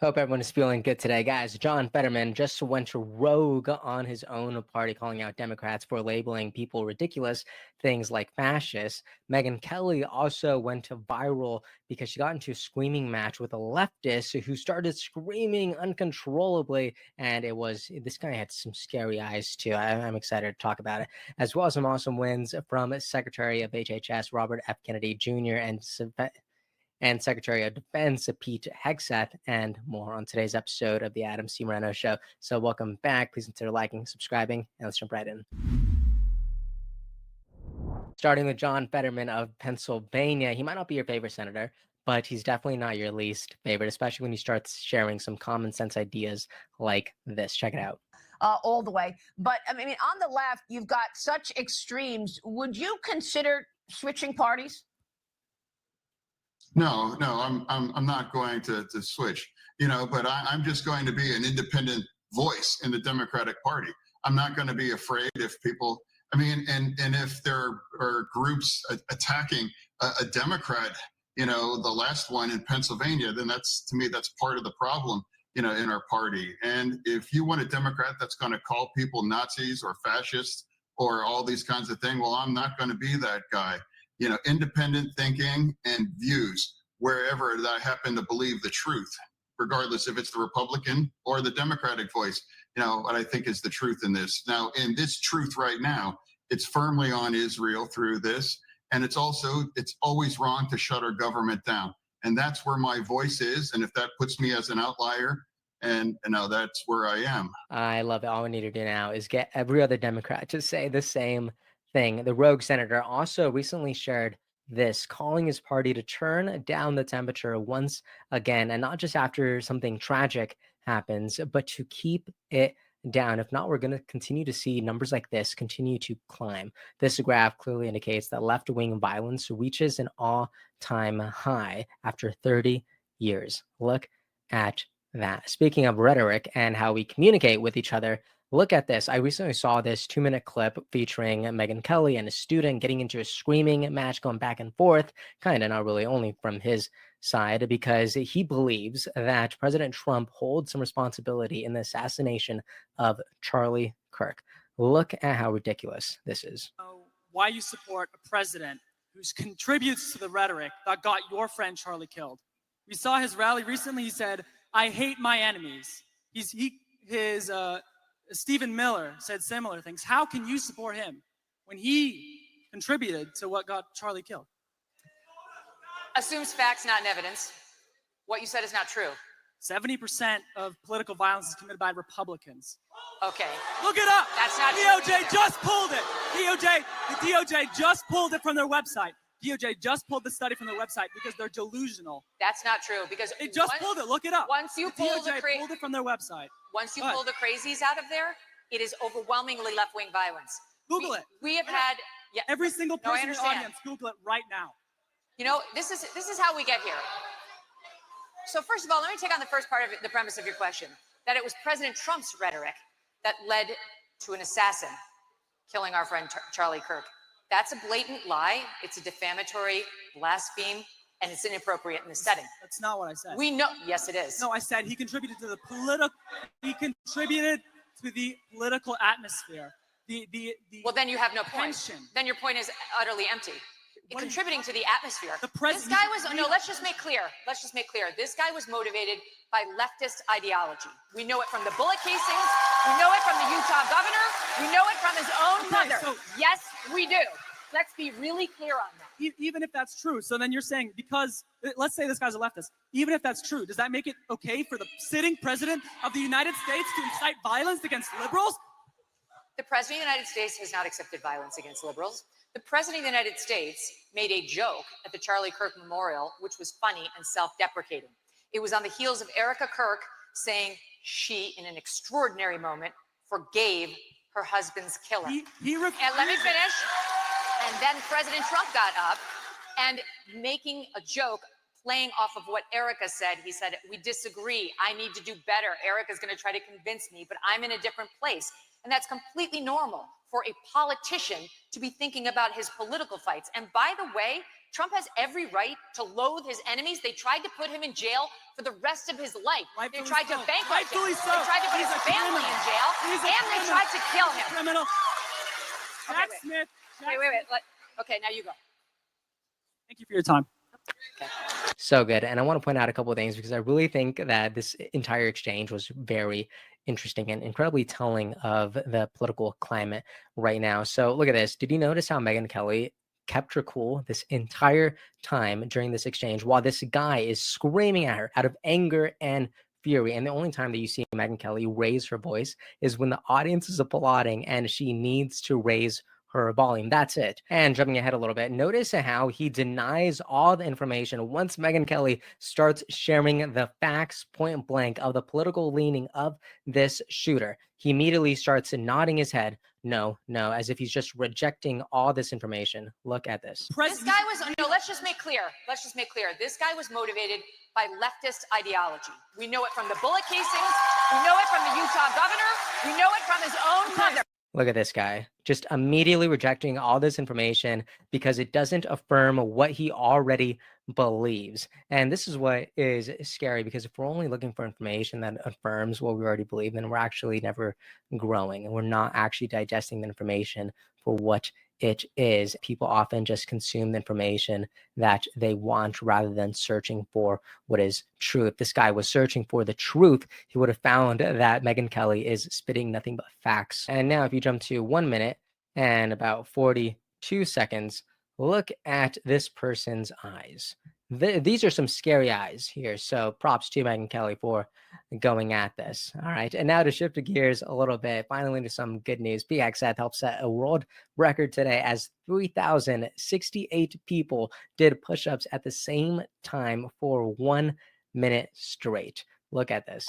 Hope everyone is feeling good today. Guys, John Fetterman just went rogue on his own party, calling out Democrats for labeling people ridiculous, things like fascists. Megyn Kelly also went viral because she got into a screaming match with a leftist who started screaming uncontrollably. And this guy had some scary eyes too. I'm excited to talk about it, as well as some awesome wins from Secretary of HHS Robert F. Kennedy Jr. and Secretary of Defense Pete Hegseth, and more on today's episode of the Adam C. Moreno Show. So welcome back. Please consider liking, subscribing, and let's jump right in. Starting with John Fetterman of Pennsylvania. He might not be your favorite senator, but he's definitely not your least favorite, especially when he starts sharing some common sense ideas like this. Check it out. All the way. But I mean, on the left, you've got such extremes. Would you consider switching parties? No, I'm not going to switch, but I'm just going to be an independent voice in the Democratic Party. I'm not going to be afraid if people, and if there are groups attacking a Democrat, the last one in Pennsylvania, then to me, that's part of the problem, in our party. And if you want a Democrat that's going to call people Nazis or fascists or all these kinds of things, well, I'm not going to be that guy. Independent thinking and views wherever that I happen to believe the truth, regardless if it's the Republican or the Democratic voice, what I think is the truth in this. Now, in this truth right now, it's firmly on Israel through this. And it's always wrong to shut our government down. And that's where my voice is. And if that puts me as an outlier, and that's where I am. I love it. All we need to do now is get every other Democrat to say the same thing. The rogue senator also recently shared this, calling his party to turn down the temperature once again, and not just after something tragic happens, but to keep it down. If not, we're going to continue to see numbers like this continue to climb. This graph clearly indicates that left-wing violence reaches an all-time high after 30 years. Look at that. Speaking of rhetoric and how we communicate with each other, look at this. I recently saw this 2-minute clip featuring Megyn Kelly and a student getting into a screaming match, going back and forth, kind of not really only from his side, because he believes that President Trump holds some responsibility in the assassination of Charlie Kirk. Look at how ridiculous this is. Why you support a president who contributes to the rhetoric that got your friend Charlie killed. We saw his rally recently. He said, "I hate my enemies." Stephen Miller said similar things. How can you support him when he contributed to what got Charlie killed? Assumes facts, not evidence. What you said is not true. 70% of political violence is committed by Republicans. Okay. Look it up. That's not DOJ true. just pulled it. The DOJ just pulled it from their website. DOJ just pulled the study from their website because they're delusional. That's not true because they just pulled it. Look it up. Once you pull pulled it from their website. Once you pull the crazies out of there, it is overwhelmingly left-wing violence. Google it. We have had every single person in the audience. Google it right now. This is how we get here. So first of all, let me take on the first part of the premise of your question, that it was President Trump's rhetoric that led to an assassin killing our friend Charlie Kirk. That's a blatant lie. It's a defamatory blaspheme, and it's inappropriate in this setting. That's not what I said. We know. Yes, it is. No, I said he contributed to the political. He contributed to the political atmosphere. Well, then you have no point. Then your point is utterly empty. Contributing to the atmosphere. This guy was let's just make clear. This guy was motivated by leftist ideology. We know it from the bullet casings. We know it from the Utah governor. We know it from his own mother. So, yes, we do. Let's be really clear on that. Even if that's true, so then you're saying, because let's say this guy's a leftist, even if that's true, does that make it okay for the sitting president of the United States to incite violence against liberals? The president of the United States has not accepted violence against liberals. The president of the United States made a joke at the Charlie Kirk Memorial, which was funny and self-deprecating. It was on the heels of Erica Kirk saying she, in an extraordinary moment, forgave her husband's killer. And let me finish. And then President Trump got up and making a joke playing off of what Erica said. He said, we disagree. I need to do better. Erica's going to try to convince me, but I'm in a different place. And that's completely normal for a politician to be thinking about his political fights. And by the way, Trump has every right to loathe his enemies. They tried to put him in jail for the rest of his life. They tried to bankrupt him. They tried to put his family in jail, and they tried to kill him. Criminal. Jack Smith. Wait. Okay, now you go. Thank you for your time. Okay. So good. And I want to point out a couple of things because I really think that this entire exchange was very interesting and incredibly telling of the political climate right now. So look at this. Did you notice how Megyn Kelly kept her cool this entire time during this exchange while this guy is screaming at her out of anger and fury? And the only time that you see Megyn Kelly raise her voice is when the audience is applauding and she needs to raise her volume. That's it. And jumping ahead a little bit, notice how he denies all the information once Megyn Kelly starts sharing the facts point blank of the political leaning of this shooter. He immediately starts nodding his head, no, as if he's just rejecting all this information. Look at this. This guy was, no, let's just make clear. This guy was motivated by leftist ideology. We know it from the bullet casings. We know it from the Utah governor. We know it from his own mother. Look at this guy, just immediately rejecting all this information because it doesn't affirm what he already believes. And this is what is scary, because if we're only looking for information that affirms what we already believe, then we're actually never growing and we're not actually digesting the information for what it is. People often just consume the information that they want rather than searching for what is true. If this guy was searching for the truth, he would have found that Megyn Kelly is spitting nothing but facts. And now if you jump to 1 minute and about 42 seconds, look at this person's eyes. These are some scary eyes here. So props to Megyn Kelly for going at this. All right. And now to shift gears a little bit, finally to some good news. PXF helped set a world record today as 3,068 people did push-ups at the same time for 1 minute straight. Look at this.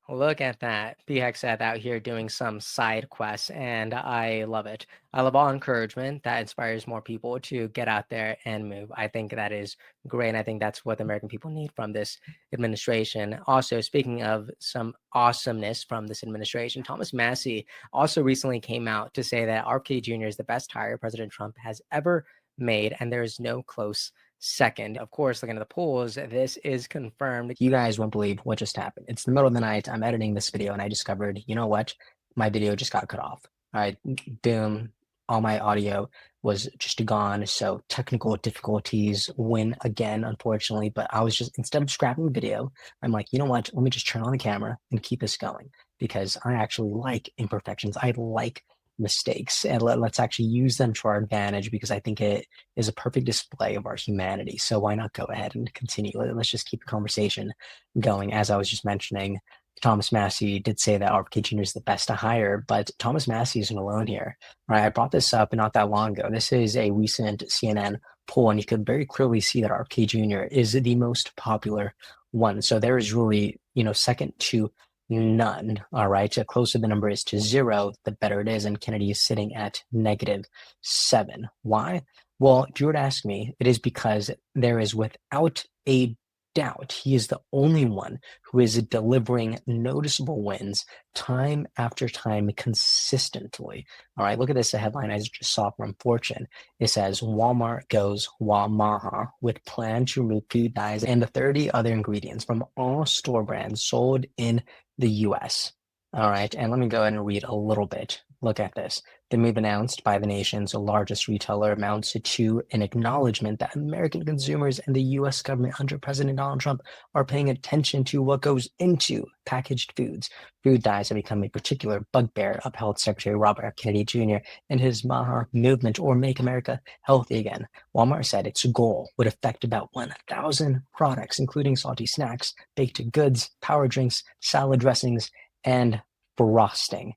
Look at that. PXF out here doing some side quests, and I love it. I love all encouragement that inspires more people to get out there and move. I think that is great, and I think that's what the American people need from this administration. Also, speaking of some awesomeness from this administration, Thomas Massie also recently came out to say that RFK Jr. is the best hire President Trump has ever made, and there is no close second. Of course, looking at the polls, this is confirmed. You guys won't believe what just happened. It's the middle of the night. I'm editing this video and I discovered, you know what? My video just got cut off. All right, boom. All my audio was just gone. So technical difficulties win again, unfortunately. But I was just, instead of scrapping the video, I'm like, you know what? Let me just turn on the camera and keep this going, because I actually like imperfections. I like mistakes, and let's actually use them to our advantage, because I think it is a perfect display of our humanity. So why not go ahead and continue? Let's just keep the conversation going. As I was just mentioning, Thomas Massie did say that RFK Jr. is the best to hire, but Thomas Massie isn't alone here. Right? I brought this up not that long ago. This is a recent CNN poll, and you could very clearly see that RFK Jr. is the most popular one. So there is really, second to none. All right. The closer the number is to 0, the better it is. And Kennedy is sitting at -7. Why? Well, if you were to ask me, it is because there is, without a doubt, he is the only one who is delivering noticeable wins time after time consistently. All right, look at this headline I just saw from Fortune. It says Walmart goes Walmaha with plan to remove food dyes and the 30 other ingredients from all store brands sold in the US. All right, and let me go ahead and read a little bit. Look at this. The move announced by the nation's largest retailer amounts to an acknowledgement that American consumers and the U.S. government under President Donald Trump are paying attention to what goes into packaged foods. Food dyes have become a particular bugbear, upheld Secretary Robert F. Kennedy Jr. and his MAHA movement, or Make America Healthy Again. Walmart said its goal would affect about 1,000 products, including salty snacks, baked goods, power drinks, salad dressings, and frosting.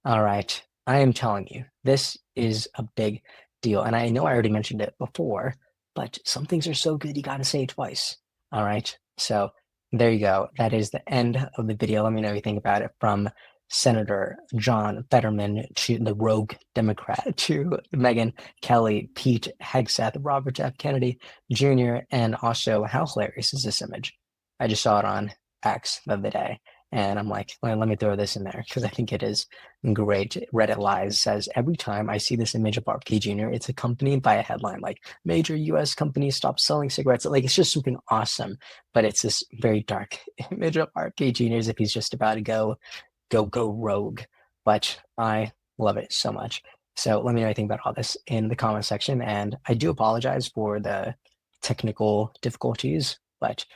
All right. I am telling you, this is a big deal. And I know I already mentioned it before, but some things are so good, you got to say it twice. All right. So there you go. That is the end of the video. Let me know what you think about it from Senator John Fetterman, to the rogue Democrat, to Megyn Kelly, Pete Hegseth, Robert F. Kennedy Jr., and also, how hilarious is this image? I just saw it on X the other day, and I'm like, let me throw this in there because I think it is great. Reddit Lies says, every time I see this image of RFK Jr., it's accompanied by a headline like, major U.S. companies stop selling cigarettes. Like, it's just something awesome, but it's this very dark image of RFK Jr. as if he's just about to go rogue. But I love it so much. So let me know what you think about all this in the comment section. And I do apologize for the technical difficulties, but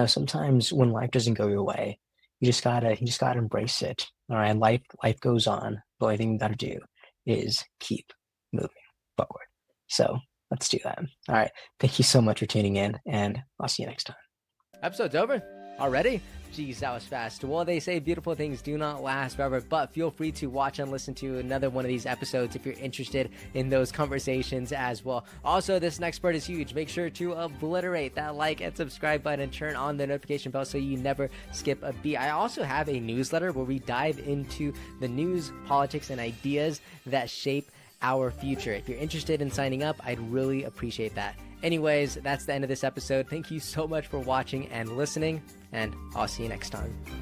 sometimes when life doesn't go your way, you just gotta embrace it. All right. Life goes on. The only thing you gotta do is keep moving forward. So let's do that. All right. Thank you so much for tuning in, and I'll see you next time. Episode's over already. Geez, that was fast. Well, they say beautiful things do not last forever, but feel free to watch and listen to another one of these episodes if you're interested in those conversations as well. Also, this next part is huge. Make sure to obliterate that like and subscribe button and turn on the notification bell so you never skip a beat. I also have a newsletter where we dive into the news, politics, and ideas that shape our future. If you're interested in signing up, I'd really appreciate that. Anyways, that's the end of this episode. Thank you so much for watching and listening, and I'll see you next time.